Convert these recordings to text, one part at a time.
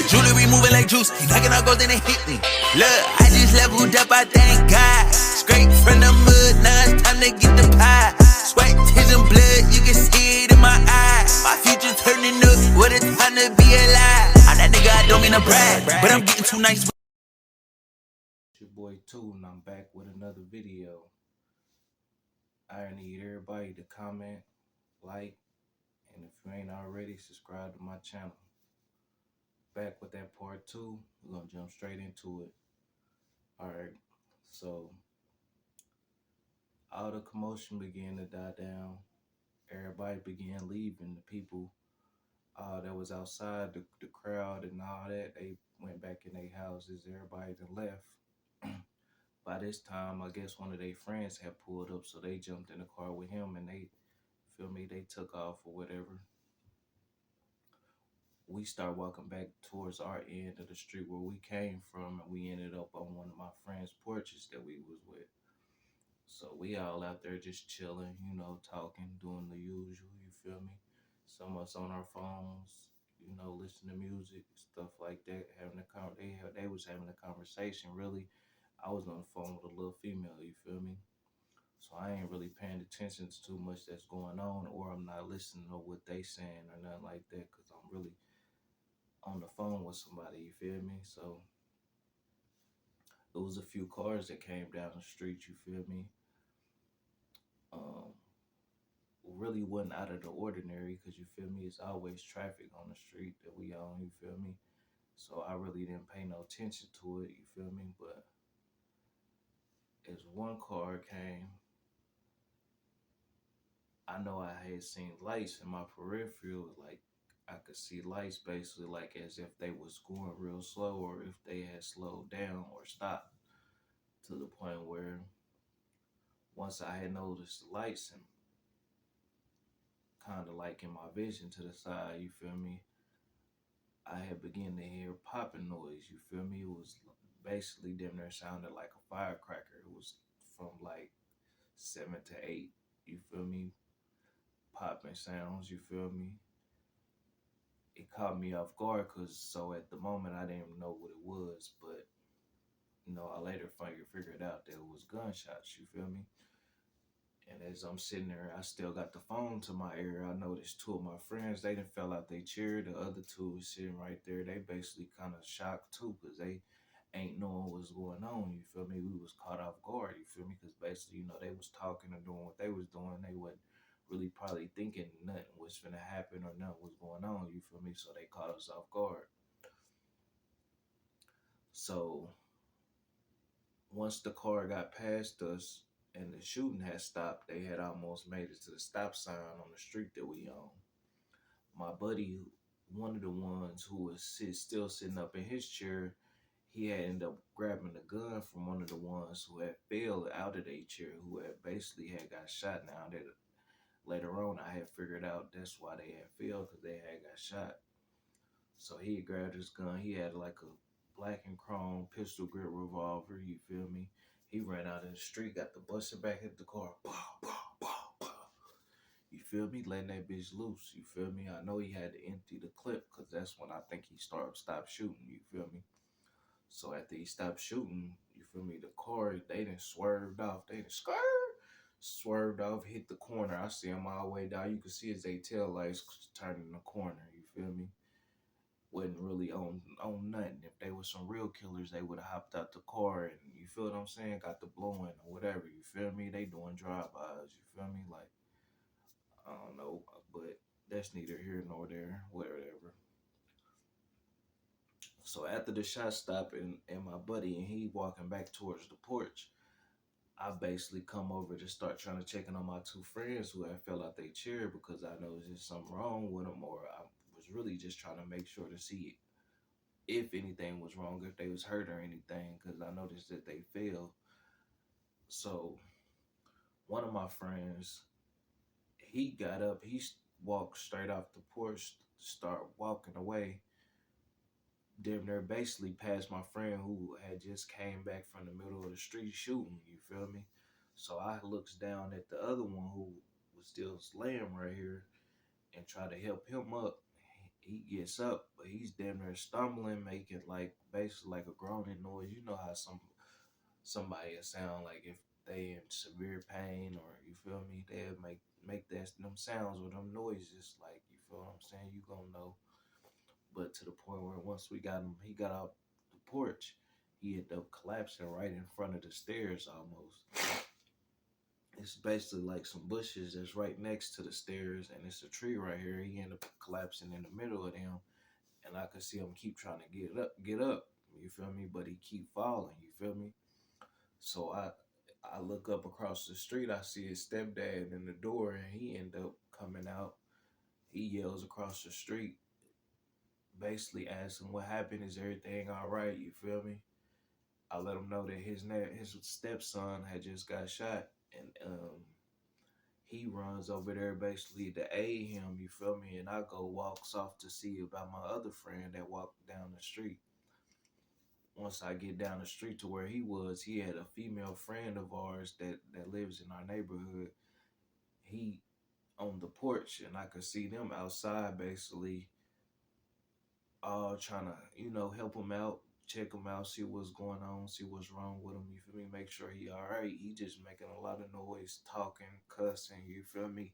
Jewelry moving like juice. He knocking out gold, then it hit me. Look, I just leveled up, I thank God. Straight from the mud, now it's time to get the pie. Sweat, tears, and blood, you can see it in my eyes. My future turning up, what a time to be alive. I'm that nigga, I don't mean to brag, but I'm getting too nice. It's your boy Two, and I'm back with another video. I need everybody to comment, like, and if you ain't already, subscribe to my channel. Back with that part two, we're gonna jump straight into it. Alright, so all the commotion began to die down. Everybody began leaving. The people that was outside, the crowd and all that, they went back in their houses. Everybody that left. By this time, I guess one of their friends had pulled up, so they jumped in the car with him and they took off or whatever. We start walking back towards our end of the street where we came from, and we ended up on one of my friend's porches that we was with. So we all out there just chilling, talking, doing the usual, you feel me? Some of us on our phones, listening to music, stuff like that, they was having a conversation. Really, I was on the phone with a little female, you feel me? So I ain't really paying attention to too much that's going on, or I'm not listening to what they saying or nothing like that, because I'm really on the phone with somebody, you feel me? So it was a few cars that came down the street, you feel me? Um, really wasn't out of the ordinary, because you feel me, it's always traffic on the street that we on, you feel me? So I really didn't pay no attention to it, you feel me? But as one car came, I know I had seen lights in my peripheral, like I could see lights basically like as if they was going real slow, or if they had slowed down or stopped, to the point where once I had noticed the lights and kind of like in my vision to the side, you feel me, I had begun to hear popping noise, you feel me? It was basically damn near sounded like a firecracker. It was from like 7 to 8, you feel me? Popping sounds, you feel me? It caught me off guard, because so at the moment I didn't even know what it was, but I later figured out that it was gunshots, you feel me? And as I'm sitting there, I still got the phone to my ear. I noticed two of my friends, they done fell out their chair. The other two was sitting right there. They basically kind of shocked too, because they ain't knowing what's going on, you feel me? We was caught off guard, you feel me? Because basically, they was talking and doing what they was doing. They wasn't really probably thinking nothing was finna happen or nothing was going on, you feel me? So they caught us off guard. So once the car got past us and the shooting had stopped, they had almost made it to the stop sign on the street that we on. My buddy, one of the ones who was still sitting up in his chair, he had ended up grabbing the gun from one of the ones who had fell out of their chair, who had basically had got shot. Now that later on I had figured out that's why they had failed, because they had got shot. So he grabbed his gun. He had like a black and chrome pistol grip revolver, you feel me? He ran out in the street, got the busted back at the car. Pow, pow, pow, pow. You feel me? Letting that bitch loose. You feel me? I know he had to empty the clip, because that's when I think he stopped shooting. You feel me? So after he stopped shooting, you feel me? The car, they done swerved off. They done swerved off, hit the corner. I see him all the way down. You can see his tail lights turning the corner. You feel me? Wasn't really on nothing. If they were some real killers, they would have hopped out the car and, you feel what I'm saying, got the blowing or whatever. You feel me? They doing drive-bys. You feel me? Like, I don't know, but that's neither here nor there. Whatever. So after the shot stopped and my buddy and he walking back towards the porch, I basically come over to start trying to check in on my two friends who had fell out their chair, because I know there's something wrong with them, or I was really just trying to make sure to see if anything was wrong, if they was hurt or anything, because I noticed that they fell. So one of my friends, he got up, walked straight off the porch, start walking away, damn near basically past my friend who had just came back from the middle of the street shooting, you feel me? So I looks down at the other one who was still laying right here and try to help him up. he gets up, but he's damn near stumbling, making like basically like a groaning noise. You know how somebody sound like if they in severe pain, or you feel me, they'll make that them sounds or them noises, like, you feel what I'm saying, you gonna know. But to the point where once we got him, he got out the porch, he ended up collapsing right in front of the stairs almost. It's basically like some bushes that's right next to the stairs, and it's a tree right here. He ended up collapsing in the middle of them, and I could see him keep trying to get up. You feel me? But he keep falling. You feel me? So I look up across the street. I see his stepdad in the door, and he end up coming out. He yells across the street, basically asking what happened. Is everything all right? You feel me? I let him know that his stepson had just got shot, and he runs over there basically to aid him. You feel me? And I go walks off to see about my other friend that walked down the street. Once I get down the street to where he was, he had a female friend of ours that lives in our neighborhood. He on the porch, and I could see them outside basically all trying to, help him out, check him out, see what's going on, see what's wrong with him. You feel me? Make sure he all right. He just making a lot of noise, talking, cussing. You feel me?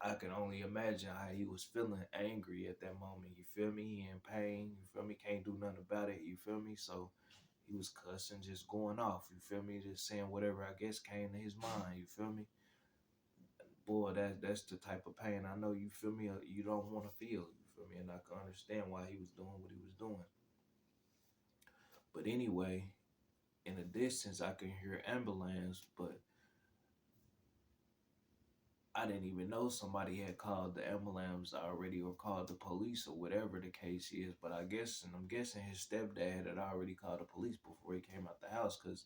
I can only imagine how he was feeling, angry at that moment. You feel me? He in pain. You feel me? Can't do nothing about it. You feel me? So he was cussing, just going off. You feel me? Just saying whatever I guess came to his mind. You feel me? Boy, that's the type of pain I know. You feel me? You don't want to feel. You feel me? And I can understand why he was doing what he was doing. But anyway, in the distance, I can hear ambulance, but I didn't even know somebody had called the ambulance already or called the police or whatever the case is. But I guess, and I'm guessing his stepdad had already called the police before he came out the house, because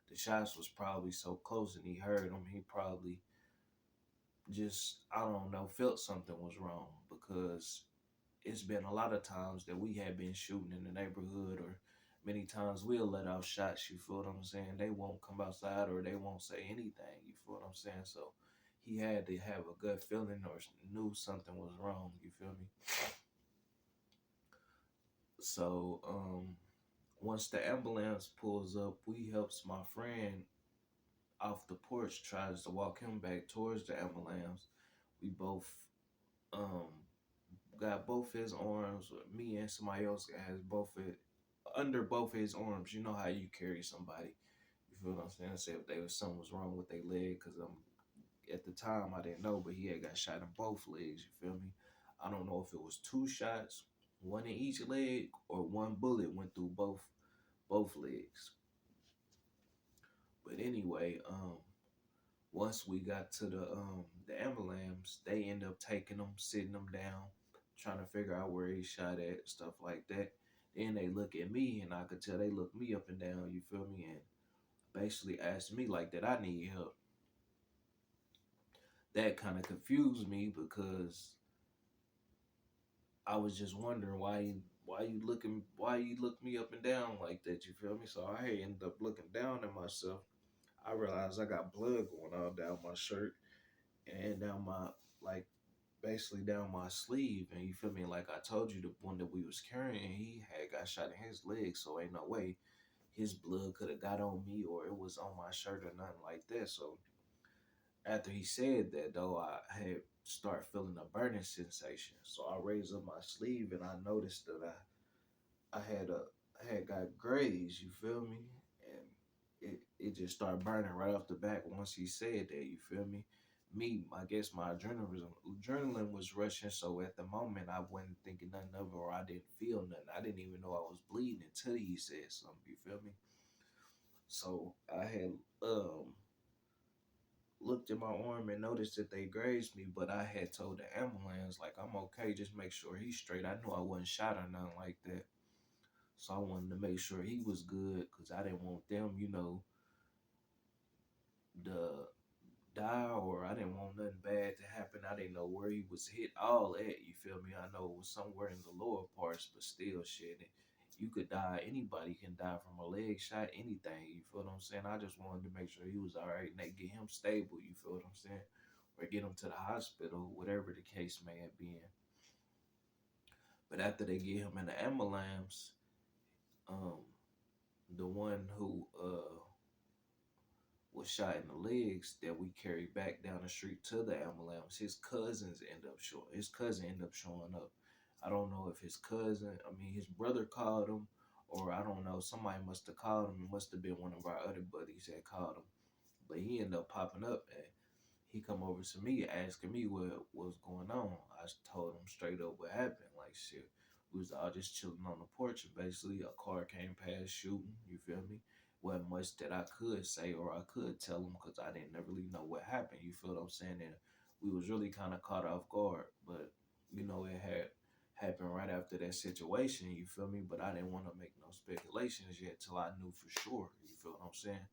the shots was probably so close and he heard them. He probably just, I don't know, felt something was wrong, because it's been a lot of times that we have been shooting in the neighborhood, or many times we'll let off shots, you feel what I'm saying? They won't come outside or they won't say anything, you feel what I'm saying? So he had to have a gut feeling or knew something was wrong, you feel me? So once the ambulance pulls up, we helps my friend off the porch, tries to walk him back towards the ambulance. We both um got both his arms. Me and somebody else has both it under both his arms. You know how you carry somebody. You feel what I'm saying? Say if something was wrong with their leg, because at the time I didn't know, but he had got shot in both legs. You feel me? I don't know if it was two shots, one in each leg, or one bullet went through both legs. But anyway, once we got to the ambulance, they end up taking him, sitting him down, trying to figure out where he shot at, stuff like that. Then they look at me, and I could tell they look me up and down, you feel me, and basically asked me like that I need help. That kind of confused me, because I was just wondering why you look me up and down like that, you feel me? So I ended up looking down at myself. I realized I got blood going all down my shirt and down my, like, basically down my sleeve. And you feel me? Like I told you, the one that we was carrying, he had got shot in his leg, so ain't no way his blood could have got on me or it was on my shirt or nothing like that. So after he said that, though, I had start feeling a burning sensation. So I raised up my sleeve and I noticed that I had got grazed, you feel me? And it just started burning right off the back once he said that, you feel me? I guess my adrenaline was rushing, so at the moment I wasn't thinking nothing of it, or I didn't feel nothing. I didn't even know I was bleeding until he said something, you feel me? So I had looked at my arm and noticed that they grazed me, but I had told the ambulance, like, I'm okay, just make sure he's straight. I knew I wasn't shot or nothing like that. So I wanted to make sure he was good, because I didn't want them, to die, or I didn't want nothing bad to happen. I didn't know where he was hit all at, you feel me? I know it was somewhere in the lower parts, but still, shit, you could die. Anybody can die from a leg shot, anything, you feel what I'm saying? I just wanted to make sure he was all right and they get him stable, you feel what I'm saying? Or get him to the hospital, whatever the case may have been. But after they get him in the ambulance, um, the one who was shot in the legs that we carried back down the street to the ambulance, his cousin ended up showing up. I don't know if his brother called him, or I don't know, somebody must have called him. It must have been one of our other buddies that called him. But he ended up popping up, and he come over to me asking me what was going on. I told him straight up what happened. Like, shit, we was all just chilling on the porch, and basically a car came past shooting. You feel me? Wasn't much that I could say or I could tell him because I didn't really know what happened. You feel what I'm saying? And we was really kind of caught off guard, but it had happened right after that situation. You feel me? But I didn't want to make no speculations yet till I knew for sure. You feel what I'm saying?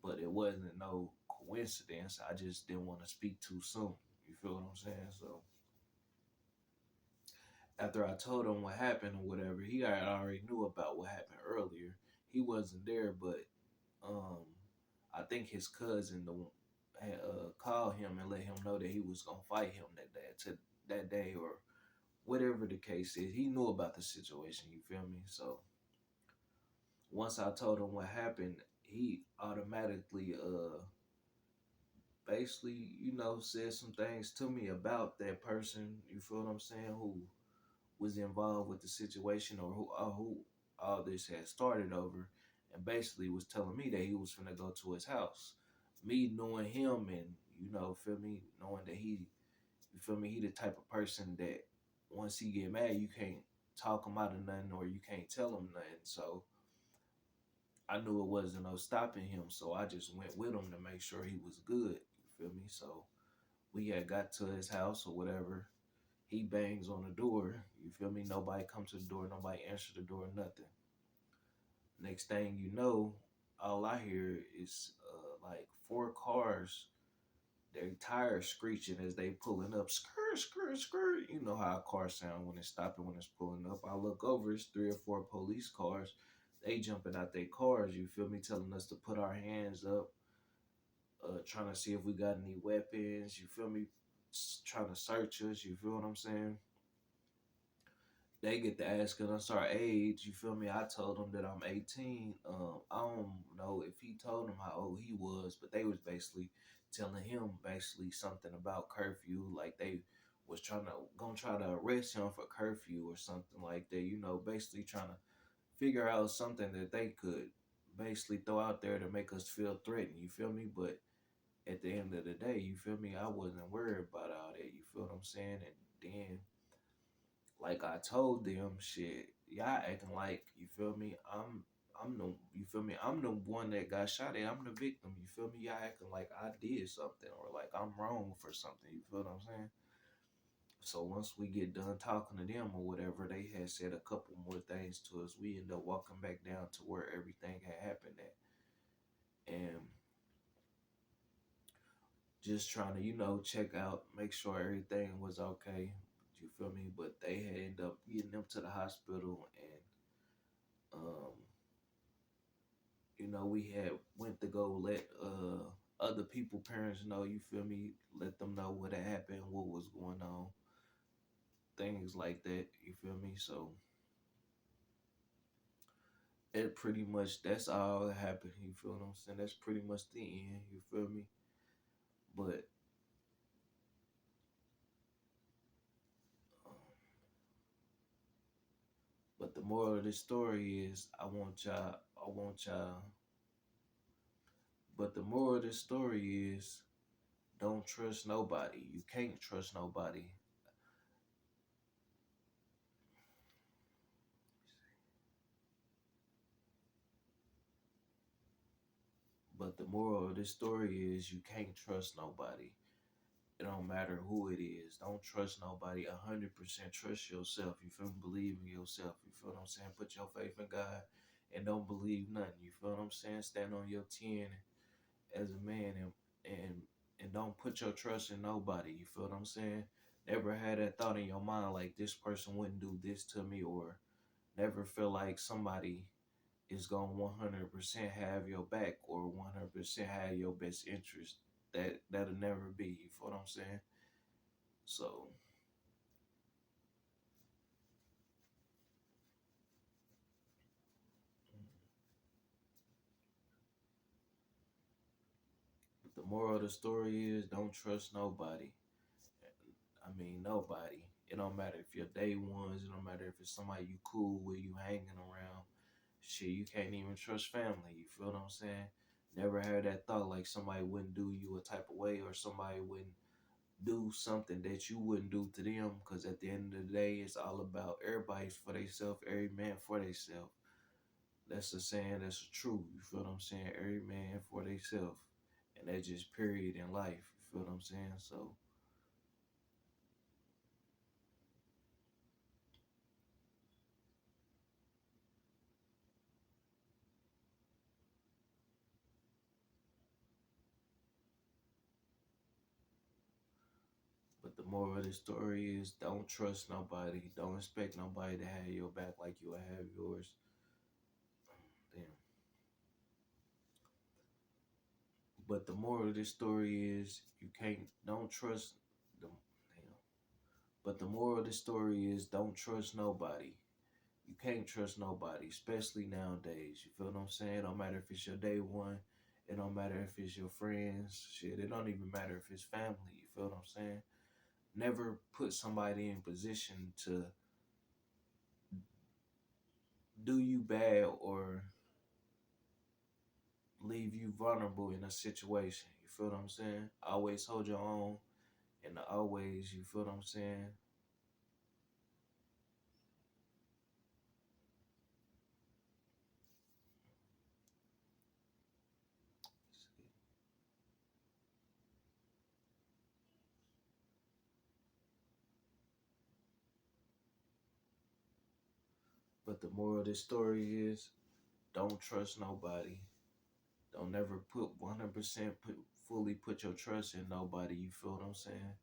But it wasn't no coincidence. I just didn't want to speak too soon. You feel what I'm saying? So after I told him what happened or whatever, he already knew about what happened earlier. He wasn't there, but um, I think his cousin had called him and let him know that he was gonna fight him that day or whatever the case is. He knew about the situation. You feel me? So once I told him what happened, he automatically basically, said some things to me about that person, you feel what I'm saying, who was involved with the situation, or who all this had started over, and basically was telling me that he was finna go to his house. Me knowing him and, feel me, knowing that you feel me, he the type of person that once he get mad, you can't talk him out of nothing or you can't tell him nothing. So I knew it wasn't no stopping him, so I just went with him to make sure he was good. You feel me? So we had got to his house or whatever. He bangs on the door. You feel me? Nobody comes to the door. Nobody answers the door. Nothing. Next thing you know, all I hear is like 4 cars. Their tires screeching as they pulling up. Skirt, skirt, skirt. You know how a car sound when it's stopping, when it's pulling up. I look over. It's 3 or 4 police cars. They jumping out their cars. You feel me? Telling us to put our hands up. Trying to see if we got any weapons. You feel me? Trying to search us. You feel what I'm saying? They get to asking us our age. You feel me? I told them that I'm 18. I don't know if he told them how old he was, but they was basically telling him something about curfew, like they was gonna try to arrest him for curfew or something like that. Basically trying to figure out something that they could basically throw out there to make us feel threatened. You feel me? But at the end of the day, you feel me, I wasn't worried about all that. You feel what I'm saying? And then, like I told them, shit, y'all acting like, you feel me, I'm the one that got shot at. I'm the victim. You feel me? Y'all acting like I did something or like I'm wrong for something. You feel what I'm saying? So once we get done talking to them or whatever, they had said a couple more things to us. We end up walking back down to where everything had happened at. And just trying to, check out, make sure everything was okay. You feel me? But they had ended up getting them to the hospital, and we had went to go let other people parents know. You feel me? Let them know what had happened, what was going on, things like that. You feel me? So it pretty much, that's all that happened. You feel what I'm saying? That's pretty much the end. You feel me? But But the moral of this story is, but the moral of this story is, don't trust nobody. You can't trust nobody. But the moral of this story is, you can't trust nobody. It don't matter who it is. Don't trust nobody. 100% trust yourself. You feel me? Believe in yourself. You feel what I'm saying? Put your faith in God and don't believe nothing. You feel what I'm saying? Stand on your 10 as a man, and don't put your trust in nobody. You feel what I'm saying? Never had that thought in your mind like, this person wouldn't do this to me, or never feel like somebody is going to 100% have your back or 100% have your best interest. That'll never be. You feel what I'm saying? So the moral of the story is don't trust nobody. I mean, nobody. It don't matter if you're day ones. It don't matter if it's somebody you cool with, you hanging around. Shit, you can't even trust family. You feel what I'm saying? Never had that thought like somebody wouldn't do you a type of way or somebody wouldn't do something that you wouldn't do to them. Because at the end of the day, it's all about everybody's for themselves, every man for themselves. That's a saying, that's a truth. You feel what I'm saying? Every man for themselves. And that's just period in life. You feel what I'm saying? So, but the moral of the story is don't trust nobody. Don't expect nobody to have your back like you will have yours. Damn. But the moral of this story is you can't, don't trust the, damn. But the moral of the story is don't trust nobody. You can't trust nobody, especially nowadays. You feel what I'm saying? It don't matter if it's your day one. It don't matter if it's your friends. Shit, it don't even matter if it's family. You feel what I'm saying? Never put somebody in position to do you bad or leave you vulnerable in a situation. You feel what I'm saying? Always hold your own and always, you feel what I'm saying? But the moral of this story is don't trust nobody. Don't never put 100% fully put your trust in nobody. You feel what I'm saying?